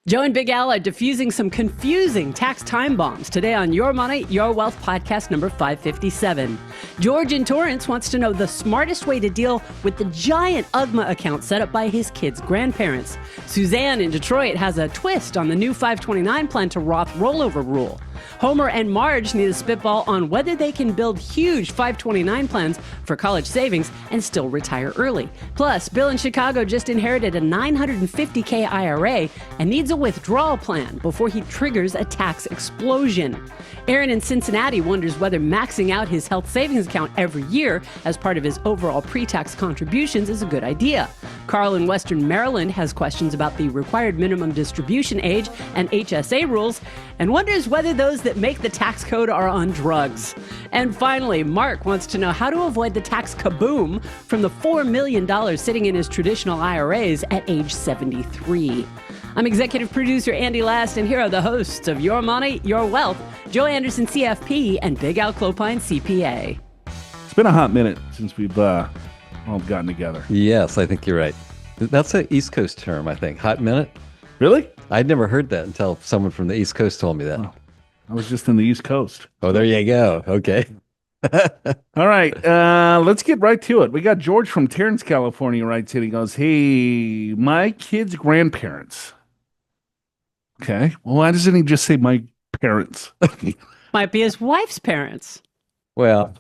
Joe and Big Al are diffusing some confusing tax time bombs today on Your Money, Your Wealth podcast number 557. George in Torrance wants to know the smartest way to deal with the giant UGMA account set up by his kids' grandparents. Suzanne in Detroit has a twist on the new 529 plan to Roth rollover rule. Homer and Marge need a spitball on whether they can build huge 529 plans for college savings and still retire early. Plus, Bill in Chicago just inherited a $950K IRA and needs a withdrawal plan before he triggers a tax explosion. Aaron in Cincinnati wonders whether maxing out his health savings account every year as part of his overall pre-tax contributions is a good idea. Carl in Western Maryland has questions about the required minimum distribution age and HSA rules and wonders whether those that make the tax code are on drugs. And finally, Marc wants to know how to avoid the tax kaboom from the $4 million sitting in his traditional IRAs at age 73. I'm executive producer Andy Last, and here are the hosts of Your Money, Your Wealth, Joe Anderson, CFP, and Big Al Clopine, CPA. It's been a hot minute since we've all gotten together. Yes, I think you're right. That's an East Coast term, I think. Hot minute? Really? I'd never heard that until someone from the East Coast told me that. Oh, I was just in the East Coast. Oh, there you go. Okay. All right. Let's get right to it. We got George from Torrance, California writes in. He goes, hey, my kids' grandparents. Okay. Well, why doesn't he just say my parents? Might be his wife's parents. Well,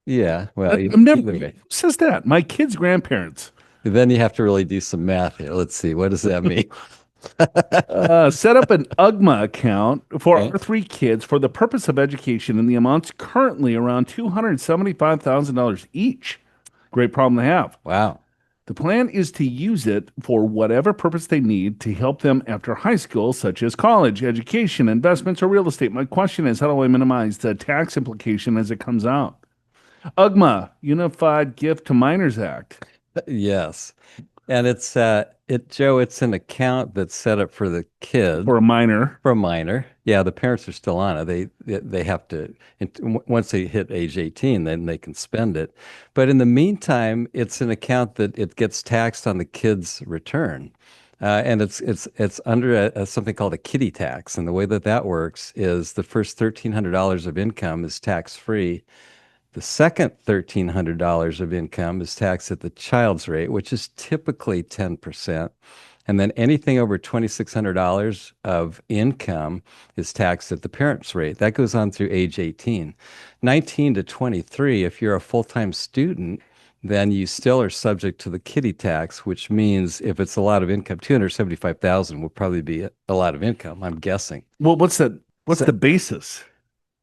yeah. Well, who says that? My kids' grandparents. Then you have to really do some math here. Let's see. What does that mean? Set up an UGMA account for our three kids for the purpose of education, and the amount's currently around $275,000 each. Great problem to have. Wow. The plan is to use it for whatever purpose they need to help them after high school, such as college, education, investments, or real estate. My question is, how do I minimize the tax implication as it comes out? UGMA, Unified Gift to Minors Act. Yes. And it's Joe, it's an account that's set up for the kid. For a minor. For a minor. Yeah, the parents are still on it. They have to, once they hit age 18, then they can spend it. But in the meantime, it's an account that it gets taxed on the kid's return. And it's under something called a kiddie tax. And the way that works is the first $1,300 of income is tax-free. The second $1,300 of income is taxed at the child's rate, which is typically 10%. And then anything over $2,600 of income is taxed at the parent's rate. That goes on through age 18. 19 to 23, if you're a full-time student, then you still are subject to the kiddie tax, which means if it's a lot of income, $275,000 will probably be a lot of income, I'm guessing. Well, what's the basis?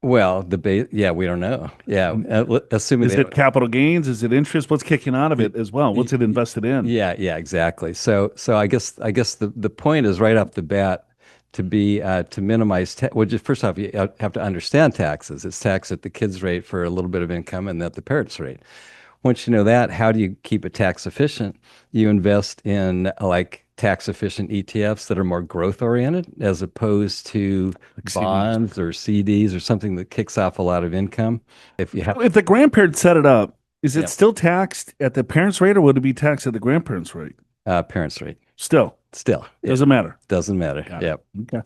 Well, we don't know. Yeah, assuming is it capital gains? Is it interest? What's kicking out of it as well? What's it invested in? Yeah, exactly. So I guess the point is right off the bat to minimize. First off, you have to understand taxes. It's taxed at the kid's rate for a little bit of income and at the parent's rate. Once you know that, how do you keep it tax efficient? You invest in tax efficient ETFs that are more growth oriented as opposed to bonds or CDs or something that kicks off a lot of income. If the grandparents set it up, is it still taxed at the parents' rate or would it be taxed at the grandparents' rate? Parents' rate. Still. Doesn't matter. Doesn't matter. Yep. Okay.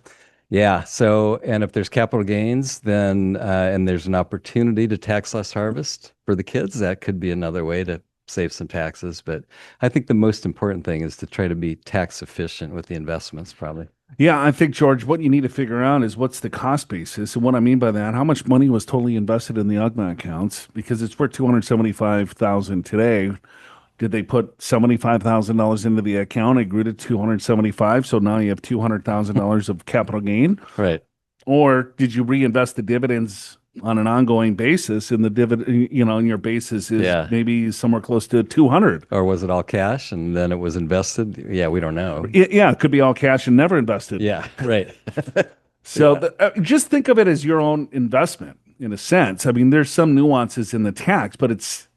Yeah. So, and if there's capital gains, then and there's an opportunity to tax less harvest for the kids, that could be another way to save some taxes. But I think the most important thing is to try to be tax efficient with the investments, probably. Yeah, I think, George, what you need to figure out is what's the cost basis. And what I mean by that, how much money was totally invested in the UGMA accounts? Because it's worth $275,000 today. Did they put $75,000 into the account? It grew to $275,000. So now you have $200,000 of capital gain. Right. Or did you reinvest the dividends on an ongoing basis, and the dividend, and your basis is maybe somewhere close to 200. Or was it all cash and then it was invested? Yeah, we don't know. It could be all cash and never invested. Yeah, right. So just think of it as your own investment in a sense. I mean, there's some nuances in the tax, but it's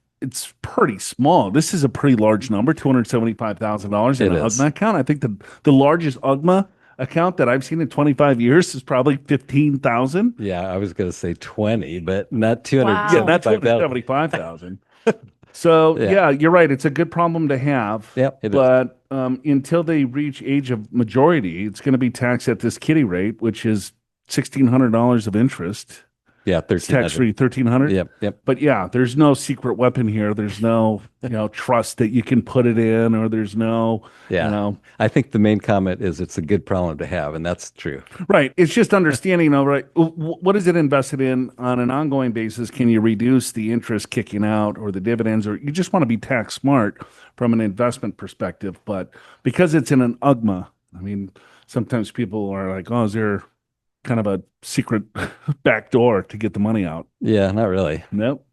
pretty small. This is a pretty large number, $275,000 in an UGMA account. I think the largest UGMA account that I've seen in 25 years is probably 15,000. Yeah, I was going to say 20, but not 200. Wow. Yeah, not 275,000. So Yeah. yeah, you're right. It's a good problem to have. Yep, it is. But until they reach age of majority, it's going to be taxed at this kiddie rate, which is $1,600 of interest. Yeah, It's tax free, 1,300. Yep. But yeah, there's no secret weapon here. There's no trust that you can put it in, or there's no Yeah. I think the main comment is it's a good problem to have, and that's true. right. It's just understanding, right? What is it invested in on an ongoing basis? Can you reduce the interest kicking out or the dividends, or you just want to be tax smart from an investment perspective? But because it's in an UGMA, I mean, sometimes people are like, "Oh, is there kind of a secret back door to get the money out?" Yeah, not really. Nope.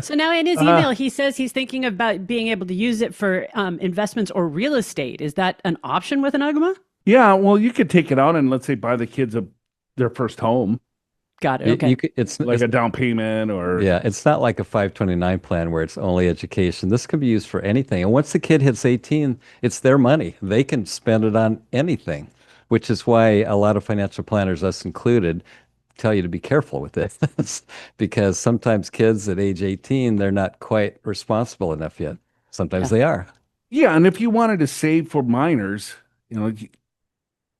So now in his email, he says he's thinking about being able to use it for investments or real estate. Is that an option with an UGMA? Yeah, well, you could take it out and let's say buy the kids their first home, Got it. Okay. It's like a down payment or yeah, it's not like a 529 plan where it's only education. This can be used for anything. And once the kid hits 18, it's their money. They can spend it on anything, which is why a lot of financial planners, us included, tell you to be careful with it. Because sometimes kids at age 18, they're not quite responsible enough yet. Sometimes they are. Yeah, and if you wanted to save for minors, you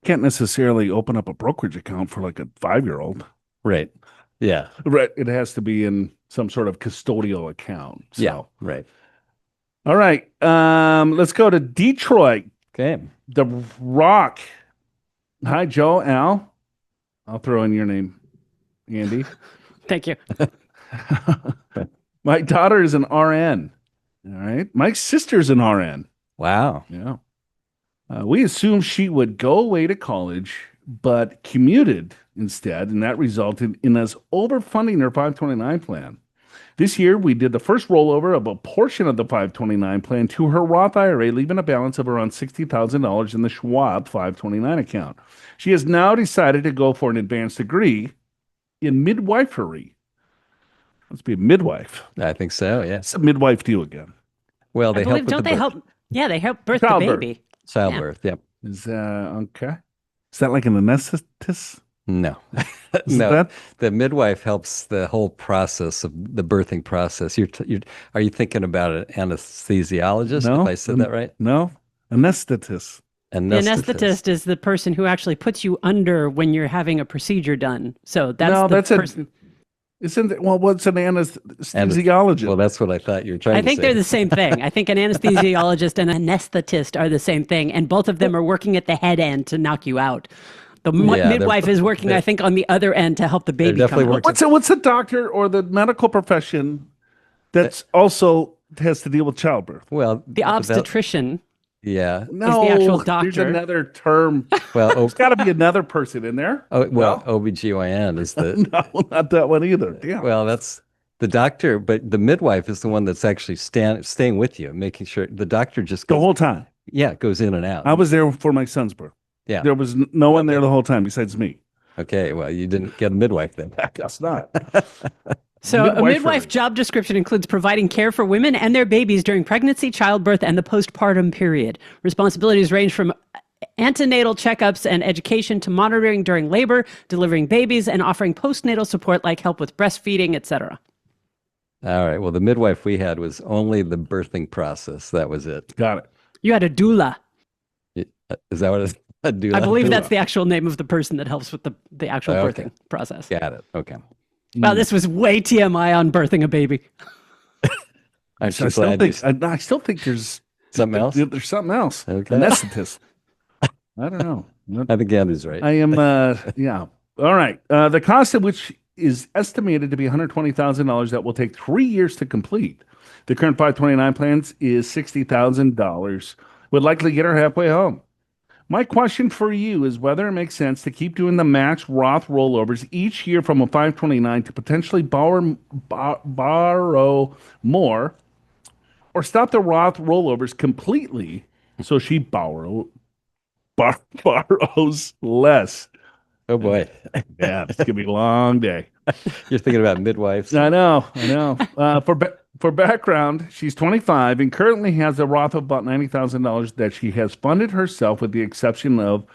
can't necessarily open up a brokerage account for like a 5-year-old. Right. Yeah. Right. It has to be in some sort of custodial account. So. Yeah. Right. All right. Let's go to Detroit. Okay. The Rock. Hi, Joe. Al. I'll throw in your name, Andy. Thank you. My daughter is an RN. All right. My sister's an RN. Wow. Yeah. We assumed she would go away to college, but commuted instead, and that resulted in us overfunding her 529 plan. This year, we did the first rollover of a portion of the 529 plan to her Roth IRA, leaving a balance of around $60,000 in the Schwab 529 account. She has now decided to go for an advanced degree in midwifery. Let's be a midwife. I think so. Yeah. What's a midwife do again? Well, I they believe, help with don't the they birth. help? Yeah, they help birth Childbirth. the baby. Childbirth. Yep. Is okay? Is that like an anesthetist? No. Is No. that The midwife helps the whole process of the birthing process. Are you thinking about an anesthesiologist? no? If I said that right? No, anesthetist. The anesthetist is the person who actually puts you under when you're having a procedure done. So that's No, the that's person. Isn't it? Well, what's an anesthesiologist? Well, that's what I thought you were trying I to think say. they're the same thing. I think an anesthesiologist and an anesthetist are the same thing, and both of them are working at the head end to knock you out. The Yeah, midwife is working, I think, on the other end to help the baby come definitely out. working. What's a doctor or the medical profession that's also has to deal with childbirth? Well, The obstetrician. yeah. No, actual there's doctor. another term. Well, There's got to be another person in there. OBGYN is the No, not that one either. Damn. well, that's the doctor, but the midwife is the one that's actually staying with you, making sure the doctor just The goes, whole time. goes in and out. I was there for my son's birth. Yeah. There was no one there the whole time besides me. Okay, well, you didn't get a midwife then. I guess not. So a Midwifery. midwife job description includes providing care for women and their babies during pregnancy, childbirth, and the postpartum period. Responsibilities range from antenatal checkups and education to monitoring during labor, delivering babies, and offering postnatal support like help with breastfeeding, etc. All right. Well, the midwife we had was only the birthing process. That was it. Got it. You had a doula. Is that what it's a doula? I believe doula. that's the actual name of the person that helps with the actual Okay. birthing process. Got it. Okay. Wow, this was way TMI on birthing a baby. I'm I so still glad think I still think there's something else. There's something else. Okay. Anesthetist. I don't know. I think Andy's right. I am. Yeah. All right. The cost of which is estimated to be $120,000 that will take 3 years to complete. The current 529 plans is $60,000. Would likely get her halfway home. My question for you is whether it makes sense to keep doing the max Roth rollovers each year from a 529 to potentially borrow more, or stop the Roth rollovers completely so she borrows less. Oh boy. Yeah, it's gonna be a long day. You're thinking about midwives. I know. For background, she's 25 and currently has a Roth of about $90,000 that she has funded herself, with the exception of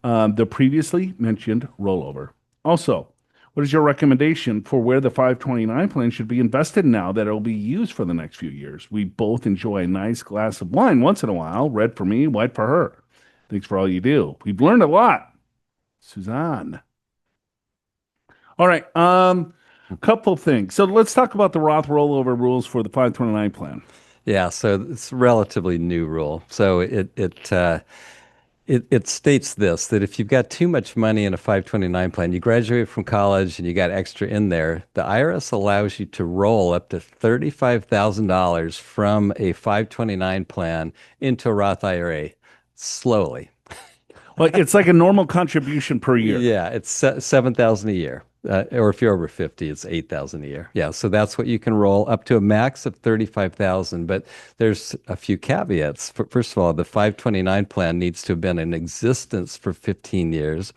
the previously mentioned rollover. Also, What is your recommendation for where the 529 plan should be invested now that it will be used for the next few years? We both enjoy a nice glass of wine once in a while. Red for me, white for her. Thanks for all you do. We've learned a lot. Suzanne. All right. Couple things. So let's talk about the Roth rollover rules for the 529 plan. Yeah, so it's a relatively new rule. So it states this, that if you've got too much money in a 529 plan, you graduate from college and you got extra in there, the IRS allows you to roll up to $35,000 from a 529 plan into a Roth IRA slowly. Well, it's like a normal contribution per year. Yeah, it's $7,000 a year. Or if you're over 50, it's $8,000 a year. Yeah, so that's what you can roll up to a max of $35,000. But there's a few caveats. First of all, the 529 plan needs to have been in existence for 15 years.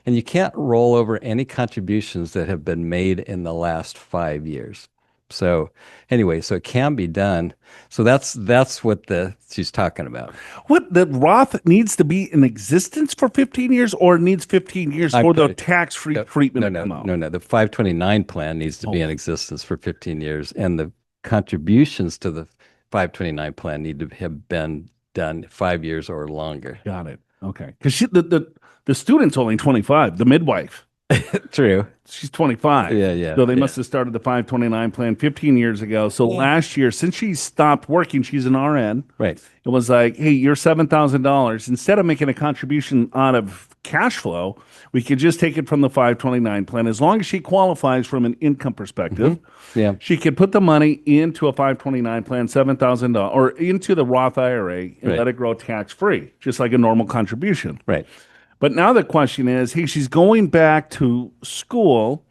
And you can't roll over any contributions that have been made in the last 5 years. So anyway, so it can be done. So that's what she's talking about. What, the Roth needs to be in existence for 15 years, or it needs 15 years for the tax-free treatment to come out? No. The 529 plan needs to be in existence for 15 years, and the contributions to the 529 plan need to have been done 5 years or longer. Got it. Okay. Because the student's only 25, the midwife. True. She's 25. Yeah. So they must have started the 529 plan 15 years ago. So last year, since she stopped working, she's an RN. Right. It was like, hey, you're $7,000. Instead of making a contribution out of cash flow, we could just take it from the 529 plan. As long as she qualifies from an income perspective, she could put the money into a 529 plan, $7,000, or into the Roth IRA and let it grow tax-free, just like a normal contribution. Right. But now the question is, hey, she's going back to school.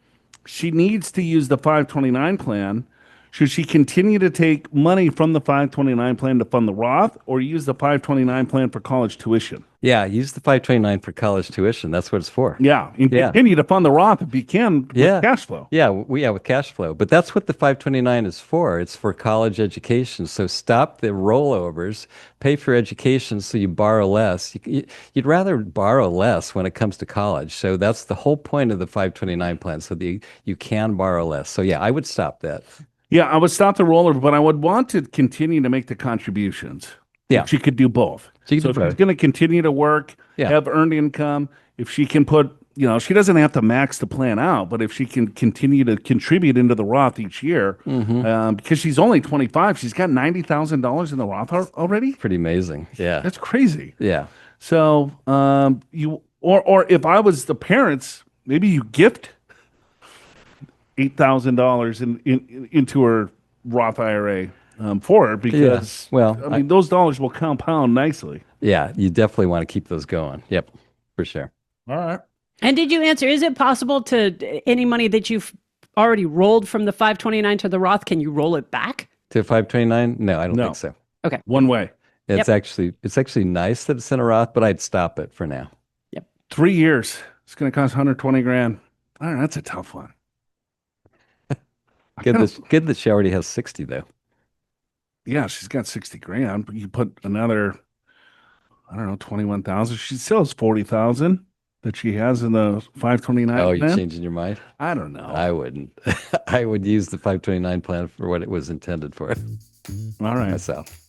She needs to use the 529 plan. Should she continue to take money from the 529 plan to fund the Roth, or use the 529 plan for college tuition? Yeah, use the 529 for college tuition. That's what it's for. Yeah, and continue to fund the Roth if you can with cash flow. Yeah, with cash flow. But that's what the 529 is for. It's for college education. So stop the rollovers, pay for education so you borrow less. You'd rather borrow less when it comes to college. So that's the whole point of the 529 plan, so that you can borrow less. So yeah, I would stop that. Yeah, I would stop the rollover, but I would want to continue to make the contributions. Yeah. She could do both. So if she's going to continue to work, have earned income, if she can put, she doesn't have to max the plan out, but if she can continue to contribute into the Roth each year, because she's only 25, she's got $90,000 in the Roth already. Pretty amazing. Yeah. That's crazy. Yeah. So or if I was the parents, maybe you gift $8,000 into her Roth IRA for her, because those dollars will compound nicely. Yeah, you definitely want to keep those going. Yep, for sure. All right. And did you answer, is it possible to any money that you've already rolled from the 529 to the Roth, can you roll it back? To 529? No, I don't think so. Okay. One way. It's actually nice that it's in a Roth, but I'd stop it for now. Yep. 3 years. It's going to cost $120,000. All right, that's a tough one. Good that she already has 60 though. Yeah, she's got $60,000. You put another, 21,000. She still has 40,000 that she has in the 529. Oh, you're changing your mind? I don't know. I wouldn't. I would use the 529 plan for what it was intended for. All right. Myself.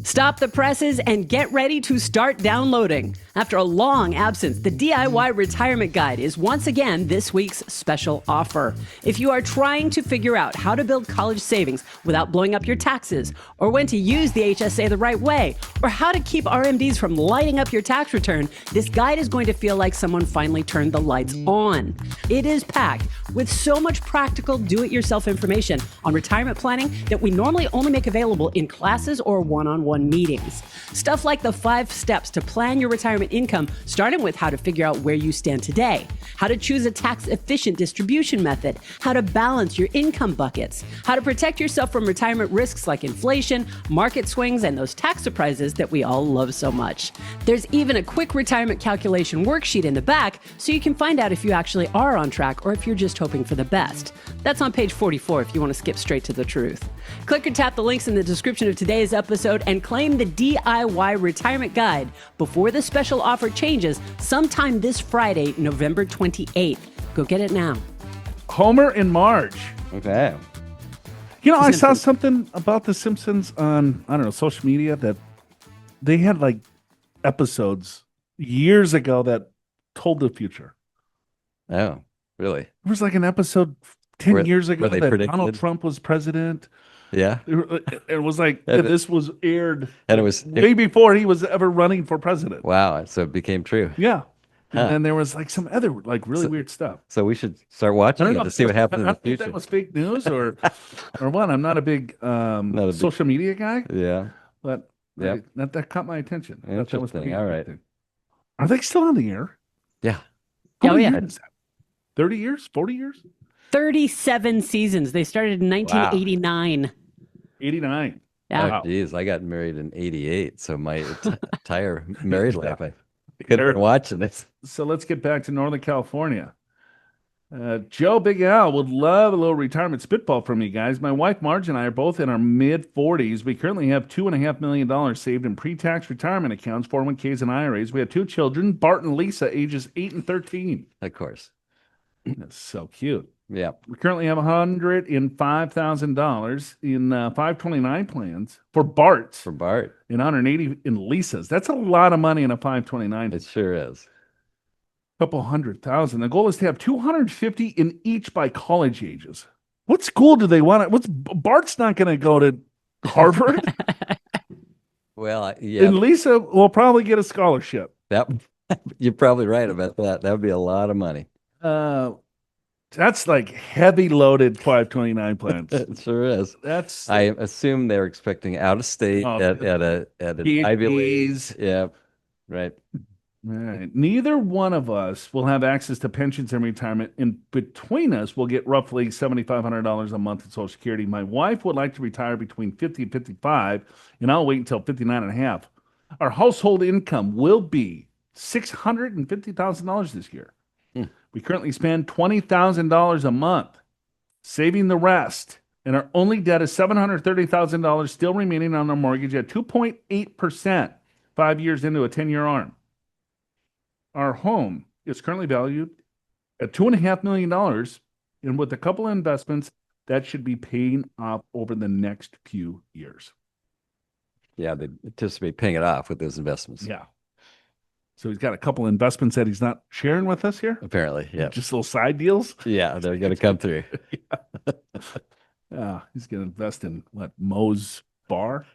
Stop the presses and get ready to start downloading. After a long absence, the DIY Retirement Guide is once again this week's special offer. If you are trying to figure out how to build college savings without blowing up your taxes, or when to use the HSA the right way, or how to keep RMDs from lighting up your tax return, this guide is going to feel like someone finally turned the lights on. It is packed with so much practical do-it-yourself information on retirement planning that we normally only make available in classes or one-on-one meetings. Stuff like the 5 steps to plan your retirement income, starting with how to figure out where you stand today, how to choose a tax-efficient distribution method, how to balance your income buckets, how to protect yourself from retirement risks like inflation, market swings, and those tax surprises that we all love so much. There's even a quick retirement calculation worksheet in the back so you can find out if you actually are on track or if you're just hoping for the best. That's on page 44 if you want to skip straight to the truth. Click or tap the links in the description of today's episode and claim the DIY Retirement Guide before the special offer changes sometime this Friday, November 28th. Go get it now. Homer and Marge. Okay. You know, I saw something about The Simpsons on, I don't know, social media that they had like episodes years ago that told the future. Oh, really? There was like an episode 10 years ago they that predicted? Donald Trump was president. Yeah. It was like And this was aired And it was way before he was ever running for president. wow. So it became true. Yeah. Huh. And then there was like some other like really weird stuff. So we should start watching it to see what happens in the If future. that was fake news or what. I'm not a big social media guy, Yeah. but Yeah. that caught my attention. I thought that was Interesting. pretty All right. interesting. Are they still on the air? Yeah. How many yeah. years is that? 30 years? 40 years? 37 seasons. They started in 1989. 89. Yeah. Oh, geez. I got married in 88. So my entire married life, I could have been watching this. So let's get back to Northern California. Joe Big Al would love a little retirement spitball from you guys. My wife Marge and I are both in our mid-40s. We currently have $2.5 million saved in pre-tax retirement accounts, 401ks, and IRAs. We have 2 children, Bart and Lisa, ages 8 and 13. Of course. That's so cute. Yeah. We currently have $105,000 in 529 plans for Bart's For Bart. and 180 in Lisa's. That's a lot of money in a 529. It sure is. Couple 100,000. The goal is to have 250 in each by college ages. What school do they want? Bart's not going to go to Harvard, Well, yeah. and Lisa will probably get a scholarship. That you're probably right about that. That would be a lot of money. That's like heavy loaded 529 plans. It sure is. That's I assume they're expecting out of state at an Ivy League. PhDs. Yeah. Right. All right. Neither one of us will have access to pensions and retirement. In between us, we'll get roughly $7,500 a month in Social Security. My wife would like to retire between 50 and 55, and I'll wait until 59 and a half. Our household income will be $650,000 this year. We currently spend $20,000 a month, saving the rest, and our only debt is $730,000 still remaining on our mortgage at 2.8%, 5 years into a 10-year ARM. Our home is currently valued at $2.5 million, and with a couple of investments, that should be paying off over the next few years. Yeah, they anticipate paying it off with those investments. Yeah. So he's got a couple of investments that he's not sharing with us here. Apparently, yeah. Just little side deals. Yeah, they're going to come through. He's going to invest in what? Moe's Bar?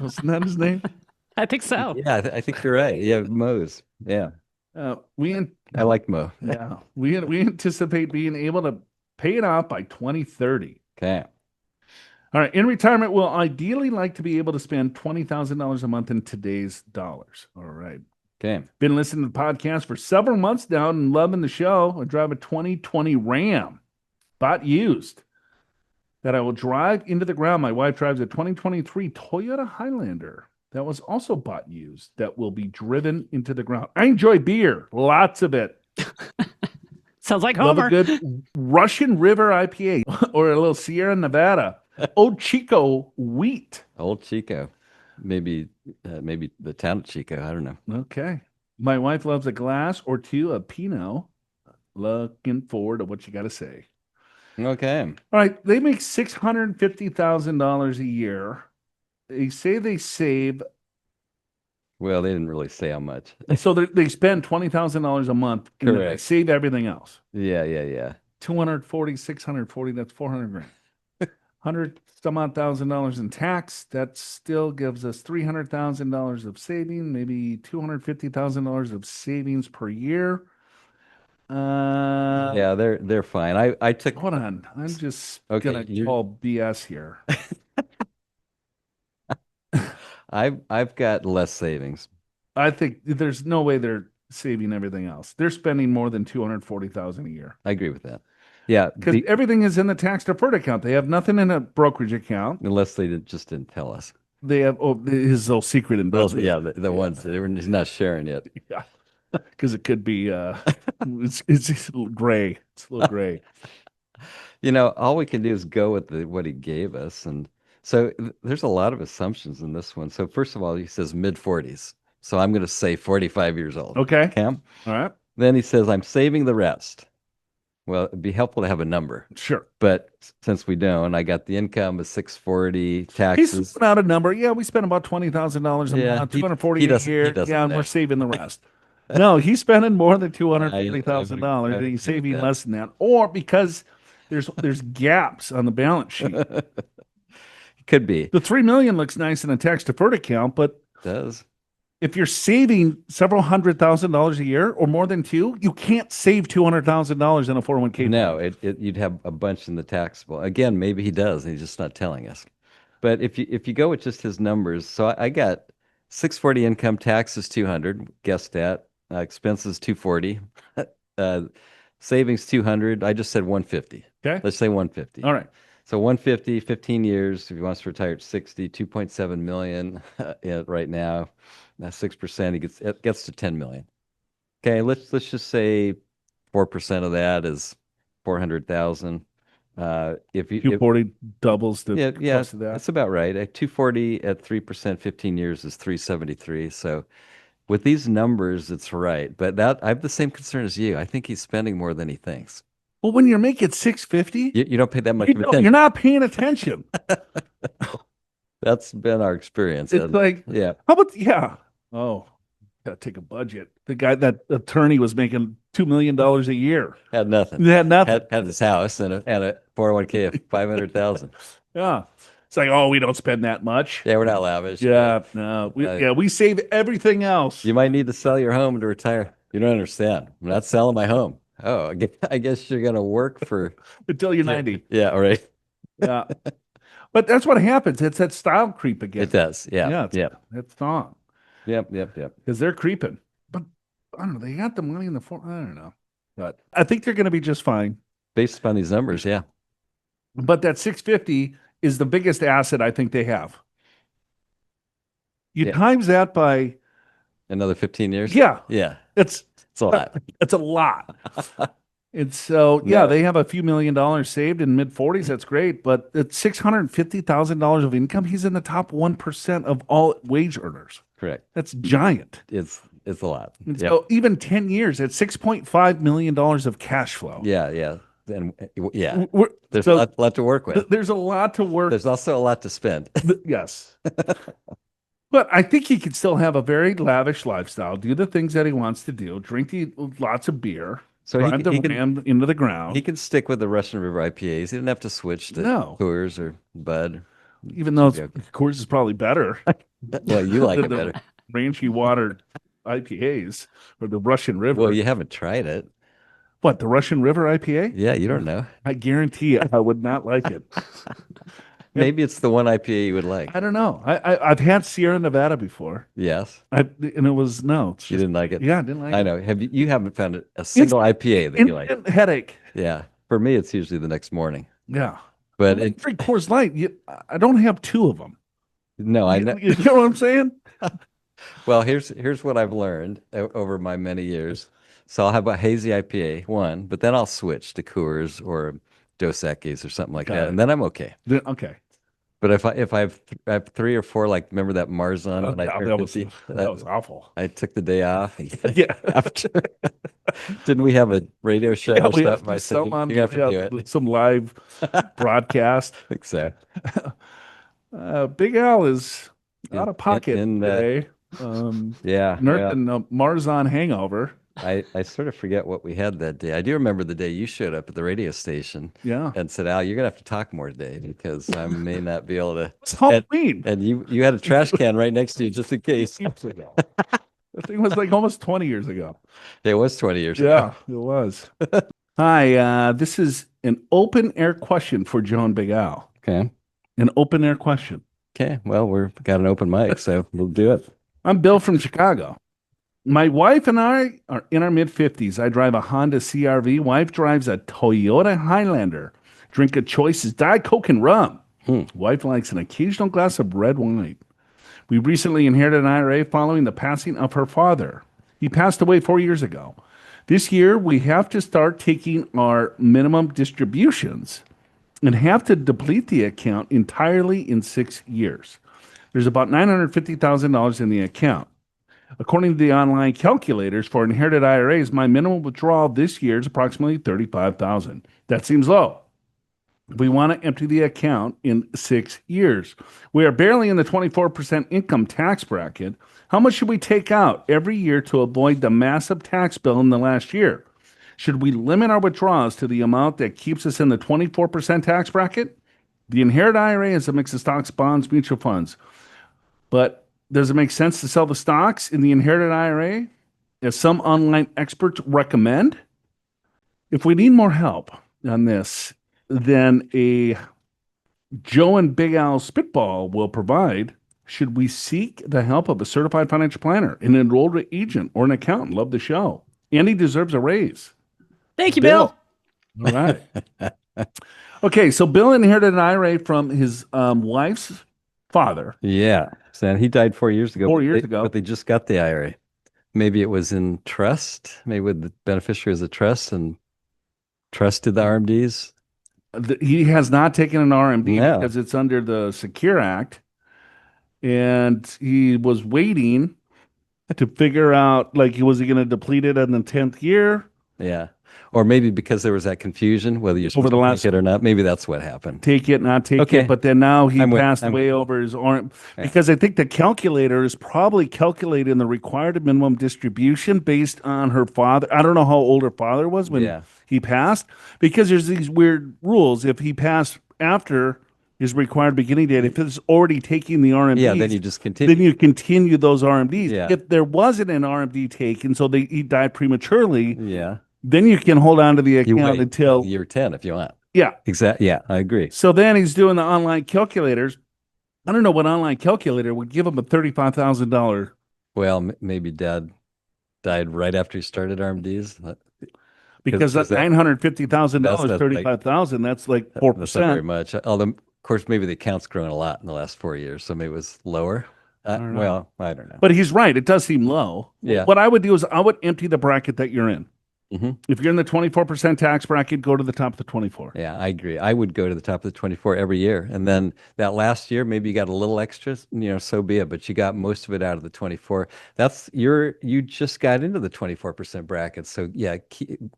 Wasn't that his name? I think so. Yeah, I think you're right. Yeah, Moe's. Yeah, I like Moe. Yeah, we anticipate being able to pay it off by 2030. Okay. All right. In retirement, we'll ideally like to be able to spend $20,000 a month in today's dollars. All right. Okay. Been listening to the podcast for several months now and loving the show. I drive a 2020 Ram, bought used, that I will drive into the ground. My wife drives a 2023 Toyota Highlander that was also bought used that will be driven into the ground. I enjoy beer, lots of it. Sounds like Love Homer. a good Russian River IPA or a little Sierra Nevada. Old Chico wheat. Old Chico. Maybe the town of Chico. I don't know. Okay. My wife loves a glass or two of Pinot. Looking forward to what you got to say. Okay. All right. They make $650,000 a year. They say they save. Well, they didn't really say how much. So they spend $20,000 a month. And then they Correct. save everything else. Yeah. 240, 640, that's 400 grand. 100 some odd $1,000 in tax. That still gives us $300,000 of saving, maybe $250,000 of savings per year. Yeah, they're fine. I took Hold on. I'm just Okay, gonna call BS here. I've got less savings. I think there's no way they're saving everything else. They're spending more than $240,000 a year. I agree with that. Yeah, Because everything is in the tax deferred account. They have nothing in a brokerage account. unless they just didn't tell us. They have his little secret Those, investment. yeah, the ones that he's not sharing yet. Yeah. Because it could be it's a little gray. It's a little gray. All we can do is go with what he gave us, and so there's a lot of assumptions in this one. So first of all, he says mid-40s, so I'm going to say 45 years old. Okay. Cam. All right. Then he says I'm saving the rest. Well, it'd be helpful to have a number, Sure. but since we don't, I got the income of 640, He's taxes. putting out a number. Yeah, we spend about $20,000 a Yeah, month, he 240 a doesn't. He year. doesn't Yeah, and know. we're saving the rest. No, he's spending more than $240,000, I and he's agree with saving that. less than that. Or because there's gaps on the balance sheet. Could be. The 3 million looks nice in a tax deferred account, but Does. if you're saving several $100,000 a year or more than two, you can't save $200,000 in a 401k. No, you'd have a bunch in the taxable. Again, maybe he does, and he's just not telling us. But if you go with just his numbers, so I got 640 income, taxes 200, guessed at, expenses 240, savings 200. I just said 150. Okay. Let's say 150. All right. So 150, 15 years. If he wants to retire at 60, 2.7 million right now. That's 6%. It gets to 10 million. Okay, let's just say 4% of that is 400,000. If 240 doubles the yeah, cost of that. that's about right. At 240 at 3%, 15 years is 373. So with these numbers, it's right. But I have the same concern as you. I think he's spending more than he thinks. Well, when you're making 650, You don't pay that much attention. you're not paying attention. That's been our experience. It's like, yeah. How about, yeah. Oh, gotta take a budget. The guy, that attorney was making $2 million a year. Had nothing. He had nothing. Had his house and a 401k of 500,000. Yeah. It's like, oh, we don't spend that much. Yeah, we're not lavish. Yeah, no. We save everything else. You might need to sell your home to retire. You don't understand. I'm not selling my home. Oh, I guess you're going to work for until you're 90. Yeah, all right. Yeah. But that's what happens. It's that style creep again. It does. Yeah. It's on. Yep. Because they're creeping. But I don't know. They got the money in the form. I don't know. But I think they're going to be just fine. Based upon these numbers, yeah. But that 650 is the biggest asset I think they have. You times that by another 15 years? Yeah. Yeah. It's a lot. It's a lot. And so, they have a few $1 million saved in mid 40s. That's great. But at $650,000 of income, he's in the top 1% of all wage earners. Correct. That's giant. It's a lot. And so even 10 years at $6.5 million of cash flow. Yeah. And there's a lot to work with. There's a lot to work. There's also a lot to spend. Yes. But I think he could still have a very lavish lifestyle, do the things that he wants to do, drink lots of beer, so drive the Ram into the ground. He can stick with the Russian River IPAs. He didn't have to switch to Coors or Bud. Even though Coors is probably better. Well, you like it better. Ranchy water IPAs or the Russian River. Well, you haven't tried it. What, the Russian River IPA? Yeah, you don't know. I guarantee I would not like it. Maybe it's the one IPA you would like. I don't know. I've had Sierra Nevada before. Yes. And it was you didn't like it? Yeah, I didn't like it. I know. You haven't found a single IPA that you like. Headache. Yeah. For me, it's usually the next morning. Yeah. But drink Coors Light. I don't have two of them. No, I know. You know what I'm saying? Well, here's what I've learned over my many years. So I'll have a hazy IPA, one, but then I'll switch to Coors or Dos Equis or something like that, and then I'm okay. Okay. But if I have three or four, like remember that Marzon when I turned 50? That was awful. I took the day off. Yeah. After, didn't we have a radio show or something? I said, you have to do it. Some live broadcast. I think so. Big Al is out of pocket today. Nursing a Marzon hangover. I sort of forget what we had that day. I do remember the day you showed up at the radio station and said, Al, you're going to have to talk more today because I may not be able to. It's Halloween. And you had a trash can right next to you just in case. The thing was like almost 20 years ago. It was 20 years ago. Yeah, it was. Hi, this is an open air question for Joe and Big Al. Okay. An open air question. Okay. Well, we've got an open mic, so we'll do it. I'm Bill from Chicago. My wife and I are in our mid-50s. I drive a Honda CRV. Wife drives a Toyota Highlander. Drink of choice is Diet Coke and rum. Wife likes an occasional glass of red wine. We recently inherited an IRA following the passing of her father. He passed away 4 years ago. This year, we have to start taking our minimum distributions and have to deplete the account entirely in 6 years. There's about $950,000 in the account. According to the online calculators for inherited IRAs, my minimum withdrawal this year is approximately $35,000. That seems low. We want to empty the account in 6 years. We are barely in the 24% income tax bracket. How much should we take out every year to avoid the massive tax bill in the last year? Should we limit our withdrawals to the amount that keeps us in the 24% tax bracket? The inherited IRA is a mix of stocks, bonds, mutual funds. But does it make sense to sell the stocks in the inherited IRA, as some online experts recommend? If we need more help on this than a Joe and Big Al spitball will provide, should we seek the help of a certified financial planner, an enrolled agent, or an accountant? Love the show. Andy deserves a raise. Thank you, Bill. All right. Okay, so Bill inherited an IRA from his wife's father. Yeah. And he died 4 years ago. 4 years ago. But they just got the IRA. Maybe it was in trust, maybe with the beneficiary as a trust and trusted the RMDs. He has not taken an RMD No. because it's under the Secure Act. And he was waiting to figure out, like, was he going to deplete it in the 10th year? Yeah. Or maybe because there was that confusion whether you're supposed Over the to last- take it or not. Maybe that's what happened. Take it, not take Okay. it. But then now he I'm with- passed I'm- away over his arm. Yeah. Because I think the calculator is probably calculating the required minimum distribution based on her father. I don't know how old her father was when Yeah. he passed. Because there's these weird rules. If he passed after his required beginning date, if it's already taking the RMDs, Yeah, then you just continue. then you continue those RMDs. Yeah. If there wasn't an RMD taken, so he died prematurely, Yeah. then you can hold on to the You account wait until, year 10 if you want. yeah. Exactly. Yeah, I agree. So then he's doing the online calculators. I don't know what online calculator would give him a $35,000. Well, maybe dad died right after he started RMDs. Because that's that- $950,000, that's like- 35,000. That's like That's not very 4%. much. Although, of course, maybe the account's grown a lot in the last 4 years, so maybe it was lower. don't know. Well, I don't know. But he's right. It does seem low. Yeah. What I would do is I would empty the bracket that you're in. Mhm. If you're in the 24% tax bracket, go to the top of the 24. Yeah, I agree. I would go to the top of the 24 every year. And then that last year, maybe you got a little extra, so be it, but you got most of it out of the 24. You just got into the 24% bracket. So yeah,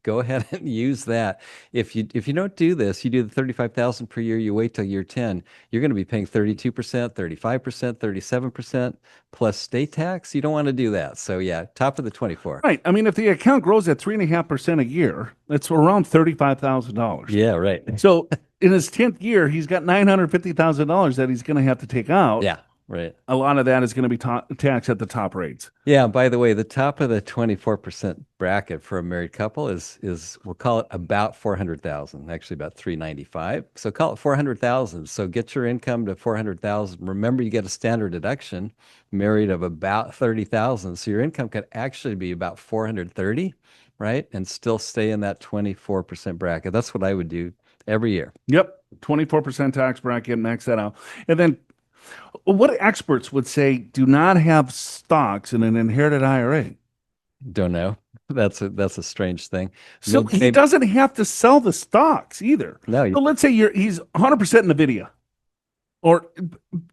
go ahead and use that. If you don't do this, you do the 35,000 per year, you wait till year 10, you're going to be paying 32%, 35%, 37% plus state tax. You don't want to do that. So yeah, top of the 24. Right. I mean, if the account grows at 3.5% a year, that's around $35,000. Yeah, right. So in his 10th year, he's got $950,000 that he's going to have to take out. Yeah, right. A lot of that is going to be taxed at the top rates. Yeah, by the way, the top of the 24% bracket for a married couple is we'll call it about 400,000, actually about 395. So call it 400,000. So get your income to 400,000. Remember, you get a standard deduction, married of about 30,000. So your income could actually be about 430, right? And still stay in that 24% bracket. That's what I would do every year. Yep. 24% tax bracket, max that out. And then what experts would say do not have stocks in an inherited IRA? Don't know. That's a strange thing. So he doesn't have to sell the stocks either. No. So let's say he's 100% NVIDIA, or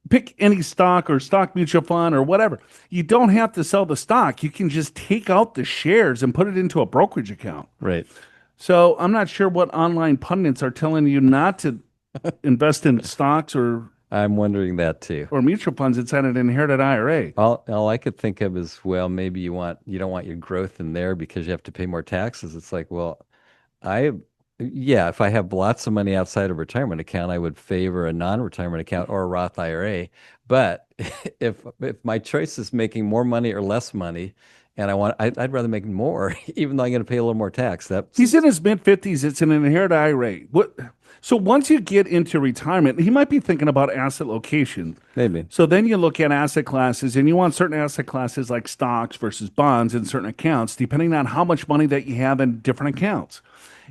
pick any stock or stock mutual fund or whatever. You don't have to sell the stock. You can just take out the shares and put it into a brokerage account. Right. So I'm not sure what online pundits are telling you not to invest in stocks or I'm wondering that too. mutual funds inside an inherited IRA. All I could think of is, well, maybe you don't want your growth in there because you have to pay more taxes. It's like, well, if I have lots of money outside of retirement account, I would favor a non-retirement account or a Roth IRA. But if my choice is making more money or less money, and I'd rather make more, even though I'm going to pay a little more tax. He's in his mid-50s. It's an inherited IRA. So once you get into retirement, he might be thinking about asset location. Maybe. So then you look at asset classes, and you want certain asset classes like stocks versus bonds in certain accounts, depending on how much money that you have in different accounts.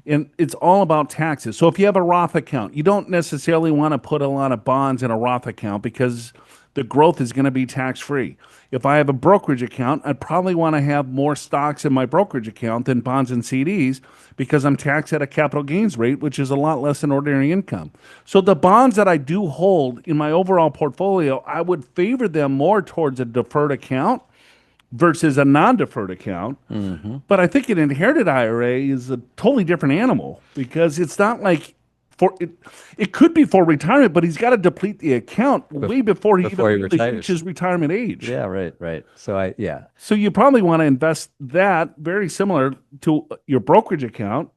And it's all about taxes. So if you have a Roth account, you don't necessarily want to put a lot of bonds in a Roth account because the growth is going to be tax-free. If I have a brokerage account, I'd probably want to have more stocks in my brokerage account than bonds and CDs because I'm taxed at a capital gains rate, which is a lot less than ordinary income. So the bonds that I do hold in my overall portfolio, I would favor them more towards a deferred account versus a non-deferred account. But I think an inherited IRA is a totally different animal because it's not like it could be for retirement, but he's got to deplete the account way before he even really reaches retirement age. Yeah, right. So you probably want to invest that very similar to your brokerage account.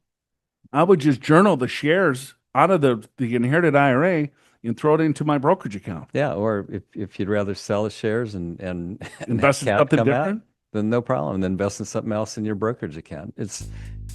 I would just journal the shares out of the inherited IRA and throw it into my brokerage account. Yeah, or if you'd rather sell the shares and invest in something different, then no problem. Then invest in something else in your brokerage account.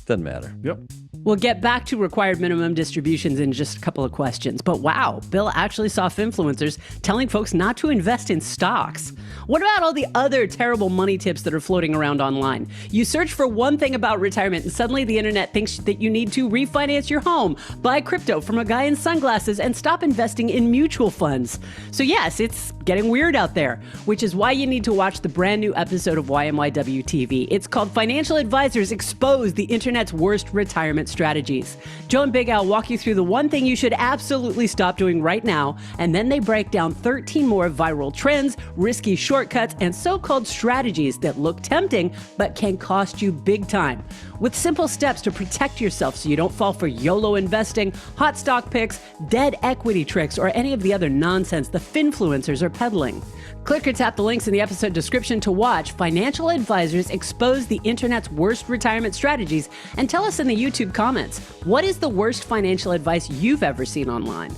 Doesn't matter. Yep. We'll get back to required minimum distributions in just a couple of questions. But wow, Bill actually saw influencers telling folks not to invest in stocks. What about all the other terrible money tips that are floating around online? You search for one thing about retirement and suddenly the internet thinks that you need to refinance your home, buy crypto from a guy in sunglasses, and stop investing in mutual funds. So yes, it's getting weird out there, which is why you need to watch the brand new episode of YMYW TV. It's called Financial Advisors Expose the Internet's Worst Retirement Strategies. Joe and Big Al walk you through the one thing you should absolutely stop doing right now, and then they break down 13 more viral trends, risky shortcuts, and so-called strategies that look tempting but can cost you big time. With simple steps to protect yourself so you don't fall for YOLO investing, hot stock picks, dead equity tricks, or any of the other nonsense the finfluencers are peddling. Click or tap the links in the episode description to watch Financial Advisors Expose the Internet's Worst Retirement Strategies, and tell us in the YouTube comments, what is the worst financial advice you've ever seen online?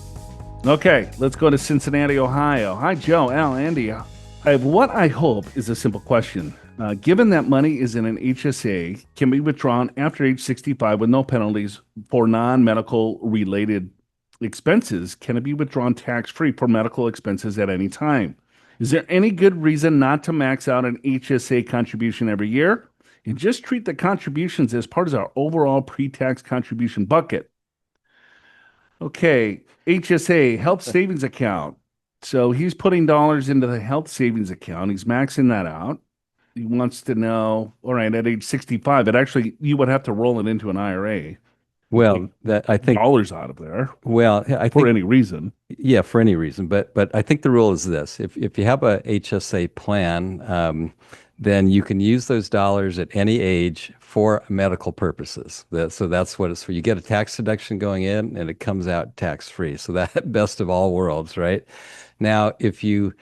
Okay, let's go to Cincinnati, Ohio. Hi, Joe, Al, Andy. I have what I hope is a simple question. Given that money is in an HSA, can be withdrawn after age 65 with no penalties for non-medical related expenses, can it be withdrawn tax-free for medical expenses at any time? Is there any good reason not to max out an HSA contribution every year and just treat the contributions as part of our overall pre-tax contribution bucket? Okay, HSA, health savings account. So he's putting dollars into the health savings account. He's maxing that out. He wants to know, all right, at age 65, you would have to roll it into an IRA. Well, that I think dollars out of there. Well, I think for any reason. Yeah, for any reason. But I think the rule is this: if you have a HSA plan, then you can use those dollars at any age for medical purposes. So that's what it's for. You get a tax deduction going in, and it comes out tax free. So that best of all worlds, right? Now, if you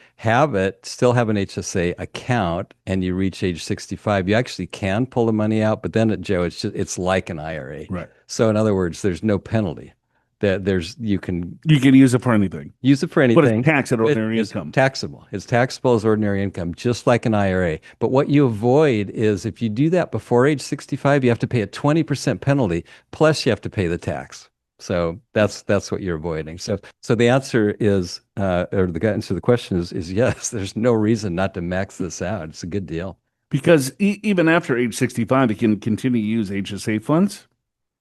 still have an HSA account and you reach age 65, you actually can pull the money out, but then, Joe, it's like an IRA. Right. So in other words, there's no penalty. You can use it for anything. Use it for anything. But it's taxed at ordinary income. It's taxable. It's taxable as ordinary income, just like an IRA. But what you avoid is if you do that before age 65, you have to pay a 20% penalty, plus you have to pay the tax. So that's what you're avoiding. So the answer is, or the answer to the question is yes. There's no reason not to max this out. It's a good deal. Because even after age 65, you can continue to use HSA funds.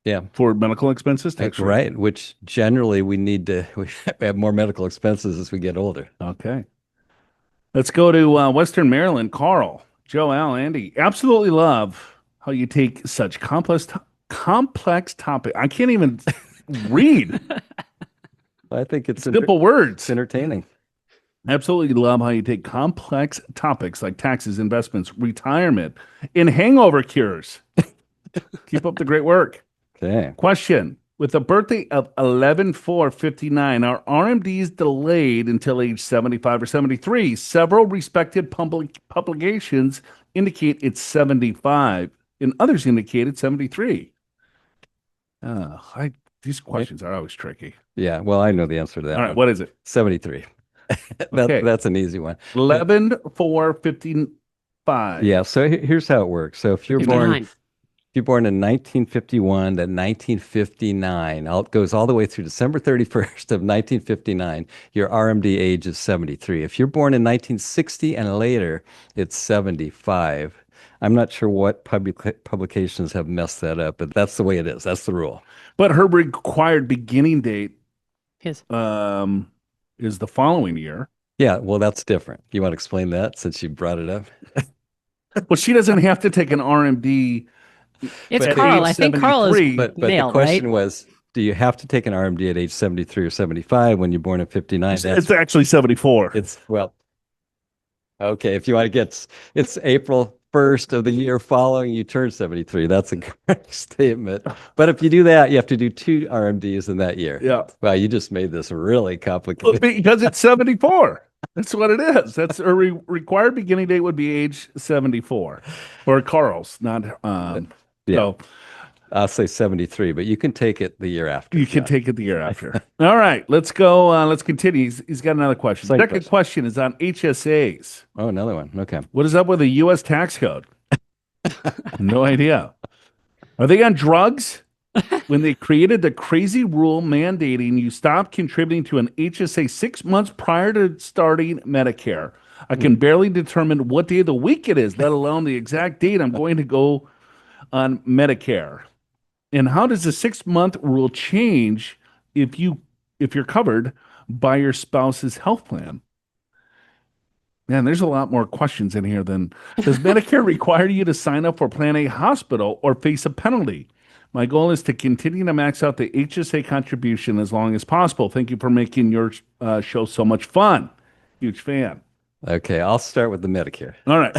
Yeah, for medical expenses. Right, which generally we have more medical expenses as we get older. Okay. Let's go to Western Maryland. Carl, Joe, Al, Andy. Absolutely love how you take such complex topic. I can't even read. I think it's simple words. It's entertaining. Absolutely love how you take complex topics like taxes, investments, retirement, and hangover cures. Keep up the great work. Okay. Question. With a birthday of 11/4/59, are RMDs delayed until age 75 or 73? Several respected publications indicate it's 75, and others indicate it's 73. These questions are always tricky. Yeah, well, I know the answer to that. All right, what is it? 73. That's an easy one. 11/4/55. Yeah, so here's how it works. So if you're born in 1951 to 1959, it goes all the way through December 31st of 1959, your RMD age is 73. If you're born in 1960 and later, it's 75. I'm not sure what publications have messed that up, but that's the way it is. That's the rule. But her required beginning date is the following year. Yeah, well, that's different. You want to explain that since you brought it up? Well, she doesn't have to take an RMD. It's Carl. I think Carl is but male, the question right? was, do you have to take an RMD at age 73 or 75 when you're born in 59? It's actually 74. Okay, if you want to get, it's April 1st of the year following you turn 73. That's a correct statement. But if you do that, you have to do 2 RMDs in that year. Yeah. Well, you just made this really complicated. Because it's 74. That's what it is. That's a required beginning date would be age 74 for Carl's, not Yeah. so I'll say 73, but you can take it the year after. you can take it the year after. All right, let's go. Let's continue. He's got another question. Second Second question is on HSAs. Oh, another one. Okay. What is up with the U.S. tax code? No idea. Are they on drugs? When they created the crazy rule mandating you stop contributing to an HSA 6 months prior to starting Medicare, I can barely determine what day of the week it is, let alone the exact date I'm going to go on Medicare. And how does the 6 month rule change if you're covered by your spouse's health plan? Man, there's a lot more questions in here than does Medicare require you to sign up for Plan A hospital or face a penalty? My goal is to continue to max out the HSA contribution as long as possible. Thank you for making your show so much fun. Huge fan. Okay, I'll start with the Medicare. All right.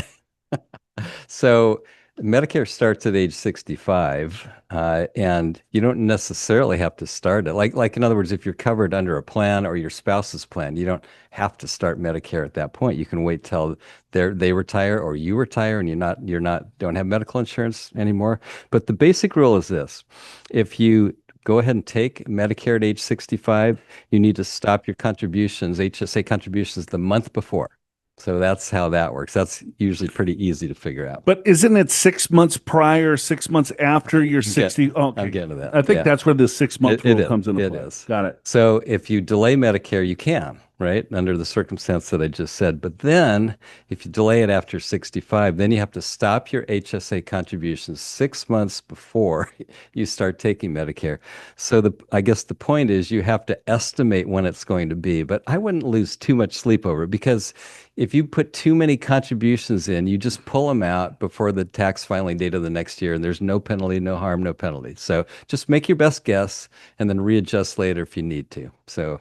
So Medicare starts at age 65, and you don't necessarily have to start it. Like in other words, if you're covered under a plan or your spouse's plan, you don't have to start Medicare at that point. You can wait till they retire or you retire and don't have medical insurance anymore. But the basic rule is this: if you go ahead and take Medicare at age 65, you need to stop your contributions, HSA contributions, the month before. So that's how that works. That's usually pretty easy to figure out. But isn't it 6 months prior, 6 months after you're 60? Okay. I'm getting to that. I think that's where the 6 month rule comes into It play. is. Got it. So if you delay Medicare, you can, right? Under the circumstance that I just said. But then if you delay it after 65, then you have to stop your HSA contributions 6 months before you start taking Medicare. So I guess the point is you have to estimate when it's going to be, but I wouldn't lose too much sleep over it, because if you put too many contributions in, you just pull them out before the tax filing date of the next year, and there's no penalty, no harm, no penalty. So just make your best guess and then readjust later if you need to. So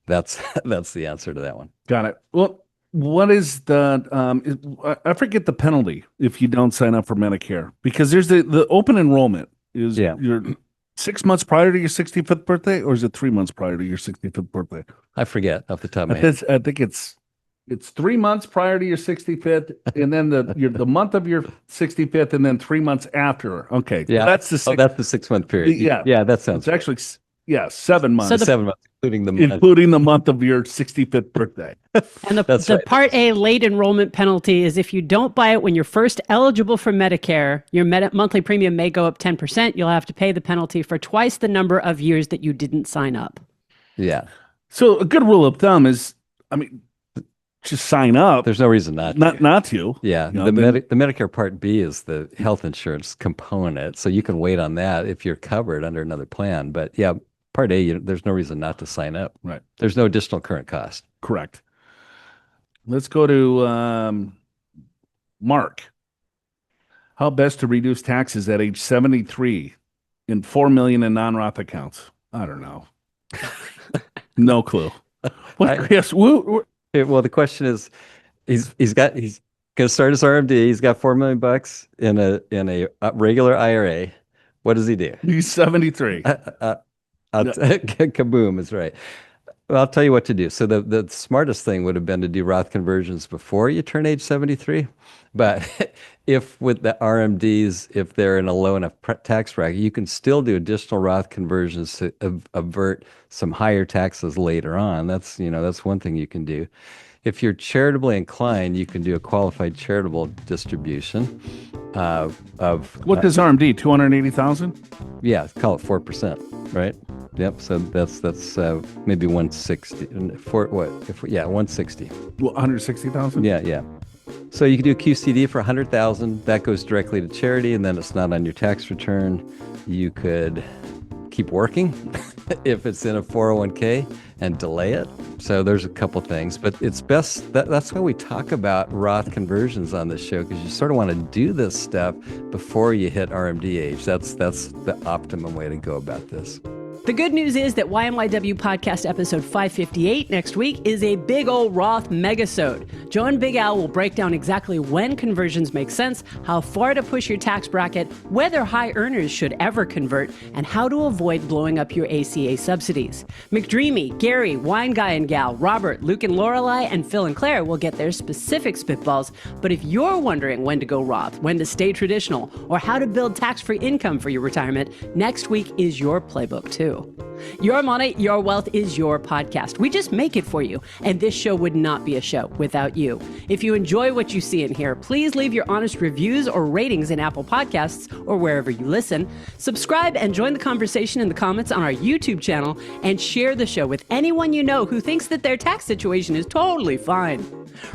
that's the answer to that one. Got it. Well, what is I forget the penalty if you don't sign up for Medicare, because there's the open enrollment is your 6 months prior to your 65th birthday, or is it 3 months prior to your 65th birthday? I forget off the top of my head. I think it's 3 months prior to your 65th, and then the month of your 65th, and then 3 months after. Okay, yeah, that's the that's the 6 month period. Yeah, that sounds. It's actually 7 months. So 7 months, including the month of your 65th birthday. And the Part A late enrollment penalty is if you don't buy it when you're first eligible for Medicare, your monthly premium may go up 10%. You'll have to pay the penalty for twice the number of years that you didn't sign up. Yeah. So a good rule of thumb is, just sign up. There's no reason not to. Yeah. The Medicare Part B is the health insurance component. So you can wait on that if you're covered under another plan. But yeah, Part A, there's no reason not to sign up. Right. There's no additional current cost. Correct. Let's go to Mark. How best to reduce taxes at age 73 in 4 million in non-Roth accounts? I don't know. No clue. Well, the question is, he's going to start his RMD. He's got $4 million in a regular IRA. What does he do? He's 73. Kaboom is right. Well, I'll tell you what to do. So the smartest thing would have been to do Roth conversions before you turn age 73. But if with the RMDs, if they're in a low enough tax bracket, you can still do additional Roth conversions to avert some higher taxes later on. That's one thing you can do. If you're charitably inclined, you can do a qualified charitable distribution of what does RMD 280,000? Yeah, call it 4%, right? Yep. So that's maybe 160. For what? 160. Well, 160,000. Yeah. So you can do a QCD for 100,000. That goes directly to charity, and then it's not on your tax return. You could keep working if it's in a 401k and delay it. So there's a couple things, but it's best that's why we talk about Roth conversions on this show, because you sort of want to do this stuff before you hit RMD age. That's the optimum way to go about this. The good news is that YMYW podcast episode 558 next week is a big old Roth megasode. Joe and Big Al will break down exactly when conversions make sense, how far to push your tax bracket, whether high earners should ever convert, and how to avoid blowing up your ACA subsidies. McDreamy, Gary, Wine Guy and Gal, Robert, Luke and Lorelei, and Phil and Claire will get their specific spitballs. But if you're wondering when to go Roth, when to stay traditional, or how to build tax-free income for your retirement, next week is your playbook too. Your Money, Your Wealth is your podcast. We just make it for you, and this show would not be a show without you. If you enjoy what you see and hear, please leave your honest reviews or ratings in Apple Podcasts or wherever you listen. Subscribe and join the conversation in the comments on our YouTube channel, and share the show with anyone you know who thinks that their tax situation is totally fine.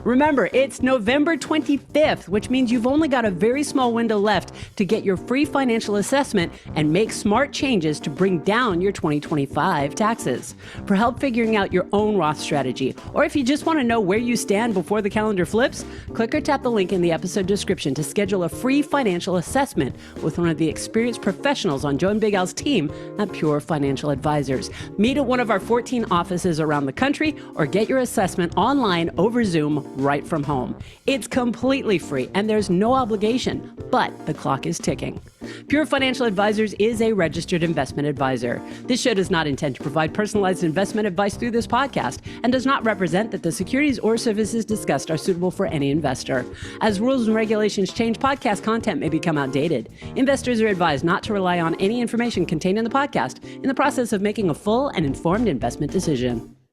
Remember, it's November 25th, which means you've only got a very small window left to get your free financial assessment and make smart changes to bring down your 2025 taxes. For help figuring out your own Roth strategy, or if you just want to know where you stand before the calendar flips, click or tap the link in the episode description to schedule a free financial assessment with one of the experienced professionals on Joe and Big Al's team at Pure Financial Advisors. Meet at one of our 14 offices around the country, or get your assessment online over Zoom right from home. It's completely free and there's no obligation, but the clock is ticking. Pure Financial Advisors is a registered investment advisor. This show does not intend to provide personalized investment advice through this podcast and does not represent that the securities or services discussed are suitable for any investor. As rules and regulations change, podcast content may become outdated. Investors are advised not to rely on any information contained in the podcast in the process of making a full and informed investment decision.